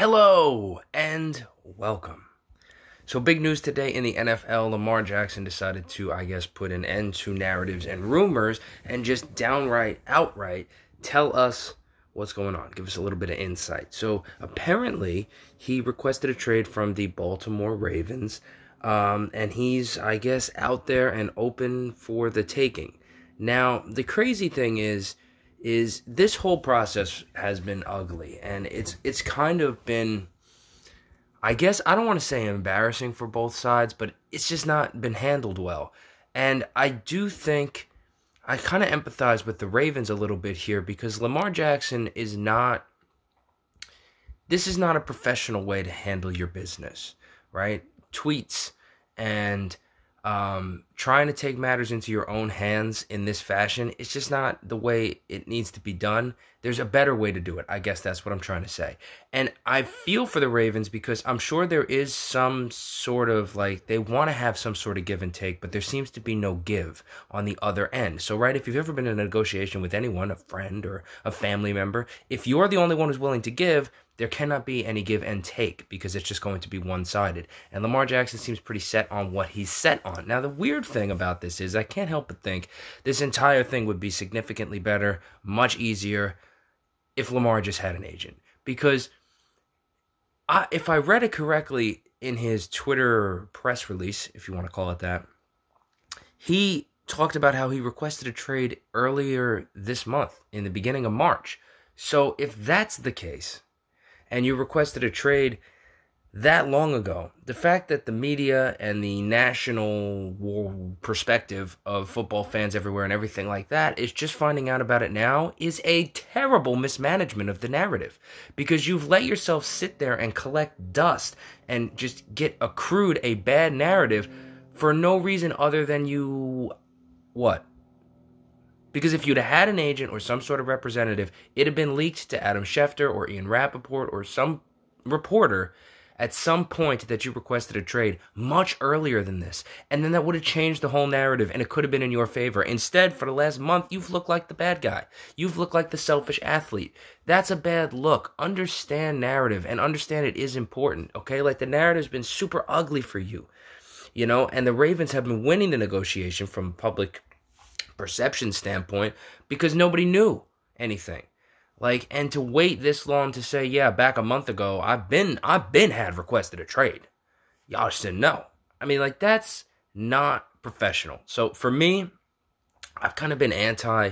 Hello and welcome. So big news today in the NFL. Lamar Jackson decided to, put an end to narratives and rumors and just outright tell us what's going on. Give us a little bit of insight. So apparently he requested a trade from the Baltimore Ravens, and he's, out there and open for the taking. Now, the crazy thing is this whole process has been ugly, and it's kind of been, I don't want to say embarrassing for both sides, but it's just not been handled well. And I do think I kind of empathize with the Ravens a little bit here, because Lamar Jackson this is not a professional way to handle your business, right? Tweets and trying to take matters into your own hands in this fashion, it's just not the way it needs to be done. There's a better way to do it. I guess that's what I'm trying to say. And I feel for the Ravens, because I'm sure there is some sort of, they want to have some sort of give and take, but there seems to be no give on the other end. So, right, if you've ever been in a negotiation with anyone, a friend or a family member, if you're the only one who's willing to give, there cannot be any give and take, because it's just going to be one-sided. And Lamar Jackson seems pretty set on what he's set on. Now, the weird thing about this is I can't help but think this entire thing would be significantly better, much easier, if Lamar just had an agent. Because if I read it correctly in his Twitter press release, if you want to call it that, he talked about how he requested a trade earlier this month, in the beginning of March. So if that's the case, and you requested a trade that long ago, the fact that the media and the national perspective of football fans everywhere and everything like that is just finding out about it now is a terrible mismanagement of the narrative, because you've let yourself sit there and collect dust and just get accrued a bad narrative for no reason other than what? Because if you'd have had an agent or some sort of representative, it'd have been leaked to Adam Schefter or Ian Rappaport or some reporter at some point that you requested a trade much earlier than this. And then that would have changed the whole narrative, and it could have been in your favor. Instead, for the last month, you've looked like the bad guy. You've looked like the selfish athlete. That's a bad look. Understand narrative, and understand it is important, okay? The narrative's been super ugly for you, and the Ravens have been winning the negotiation from public perception standpoint because nobody knew anything. And to wait this long to say, yeah, back a month ago, I've been had requested a trade. Y'all just didn't know. That's not professional. So for me, I've kind of been anti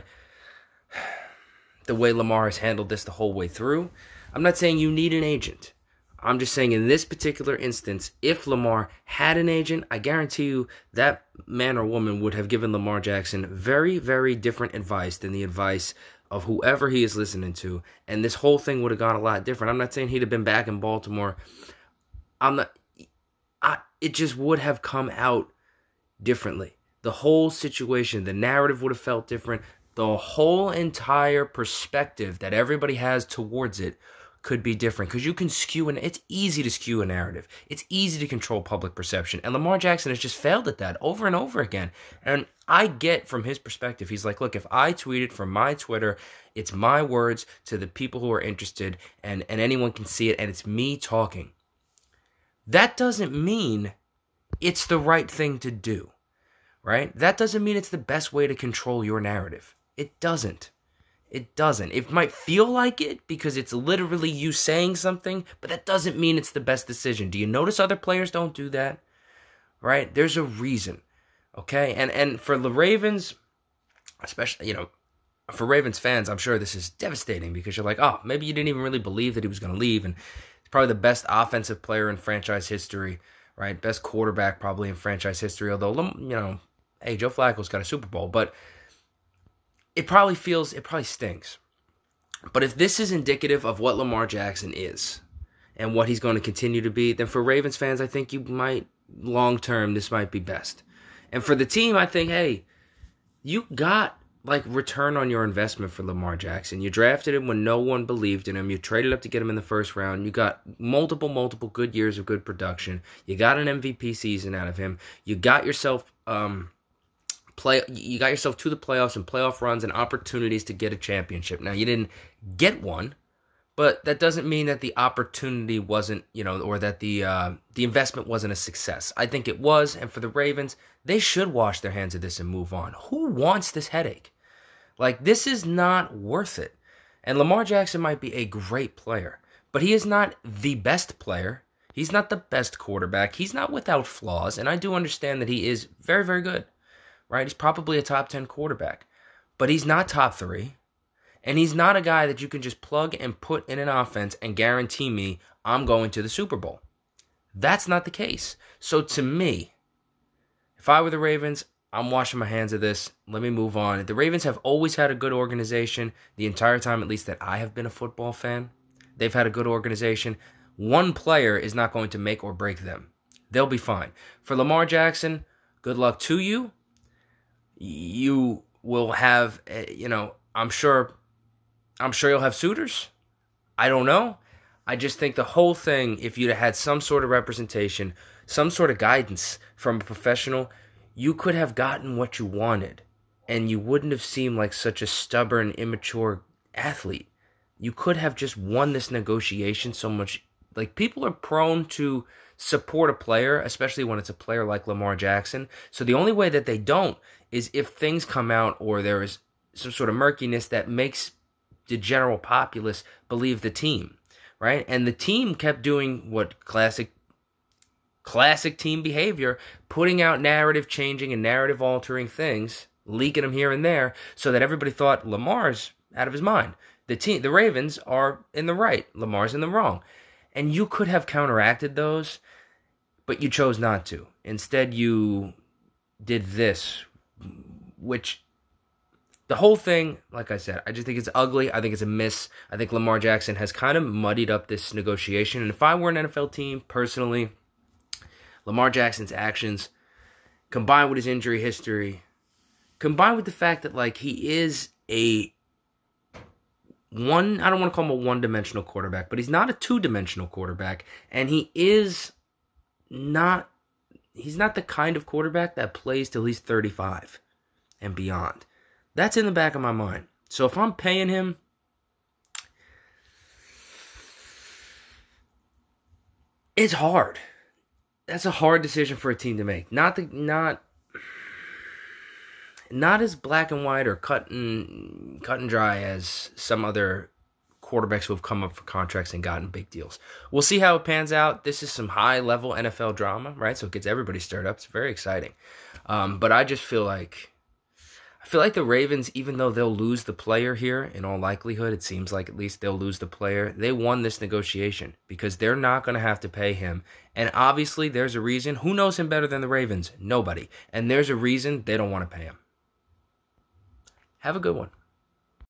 the way Lamar has handled this the whole way through. I'm not saying you need an agent. I'm just saying in this particular instance, if Lamar had an agent, I guarantee you that man or woman would have given Lamar Jackson very, very different advice than the advice of whoever he is listening to, and this whole thing would have gone a lot different. I'm not saying he'd have been back in Baltimore. It just would have come out differently. The whole situation, the narrative would have felt different. The whole entire perspective that everybody has towards it could be different, because you can skew, and it's easy to skew a narrative. It's easy to control public perception, and Lamar Jackson has just failed at that over and over again. And I get from his perspective, he's like, look, if I tweeted from my Twitter, it's my words to the people who are interested, and anyone can see it, and it's me talking. That doesn't mean it's the right thing to do, right? That doesn't mean it's the best way to control your narrative. It doesn't. It doesn't. It might feel like it because it's literally you saying something, but that doesn't mean it's the best decision. Do you notice other players don't do that? Right? There's a reason. Okay? And for the Ravens, especially, for Ravens fans, I'm sure this is devastating, because you're like, oh, maybe you didn't even really believe that he was going to leave, and he's probably the best offensive player in franchise history, right? Best quarterback probably in franchise history, although, hey, Joe Flacco's got a Super Bowl, but it probably stings. But if this is indicative of what Lamar Jackson is and what he's going to continue to be, then for Ravens fans, I think long-term, this might be best. And for the team, I think, hey, you got, return on your investment for Lamar Jackson. You drafted him when no one believed in him. You traded up to get him in the first round. You got multiple good years of good production. You got an MVP season out of him. You got yourself you got yourself to the playoffs and playoff runs and opportunities to get a championship. Now, you didn't get one, but that doesn't mean that the opportunity wasn't, or that the investment wasn't a success. I think it was, and for the Ravens, they should wash their hands of this and move on. Who wants this headache? Like, this is not worth it. And Lamar Jackson might be a great player, but he is not the best player. He's not the best quarterback. He's not without flaws, and I do understand that he is very, very good, right? He's probably a top 10 quarterback, but he's not top 3. And he's not a guy that you can just plug and put in an offense and guarantee me I'm going to the Super Bowl. That's not the case. So to me, if I were the Ravens, I'm washing my hands of this. Let me move on. The Ravens have always had a good organization the entire time, at least that I have been a football fan. They've had a good organization. One player is not going to make or break them. They'll be fine. For Lamar Jackson, good luck to you. You will have, I'm sure you'll have suitors. I don't know. I just think the whole thing, if you'd have had some sort of representation, some sort of guidance from a professional, you could have gotten what you wanted. And you wouldn't have seemed like such a stubborn, immature athlete. You could have just won this negotiation so much. Like, people are prone to support a player, especially when it's a player like Lamar Jackson. So the only way that they don't is if things come out or there is some sort of murkiness that makes the general populace believe the team, right? And the team kept doing what classic team behavior, putting out narrative changing and narrative altering things, leaking them here and there, so that everybody thought Lamar's out of his mind. The Ravens are in the right, Lamar's in the wrong. And you could have counteracted those, but you chose not to. Instead, you did this, which the whole thing, like I said, I just think it's ugly. I think it's a miss. I think Lamar Jackson has kind of muddied up this negotiation. And if I were an NFL team, personally, Lamar Jackson's actions, combined with his injury history, combined with the fact that, like, he is I don't want to call him a one-dimensional quarterback, but he's not a two-dimensional quarterback. And he's not the kind of quarterback that plays till he's 35 and beyond. That's in the back of my mind. So if I'm paying him, it's hard. That's a hard decision for a team to make. Not as black and white or cut and dry as some other quarterbacks who have come up for contracts and gotten big deals. We'll see how it pans out. This is some high-level NFL drama, right? So it gets everybody stirred up. It's very exciting. But I just feel like the Ravens, even though they'll lose the player here, in all likelihood, it seems like at least they'll lose the player, they won this negotiation because they're not going to have to pay him. And obviously, there's a reason. Who knows him better than the Ravens? Nobody. And there's a reason they don't want to pay him. Have a good one.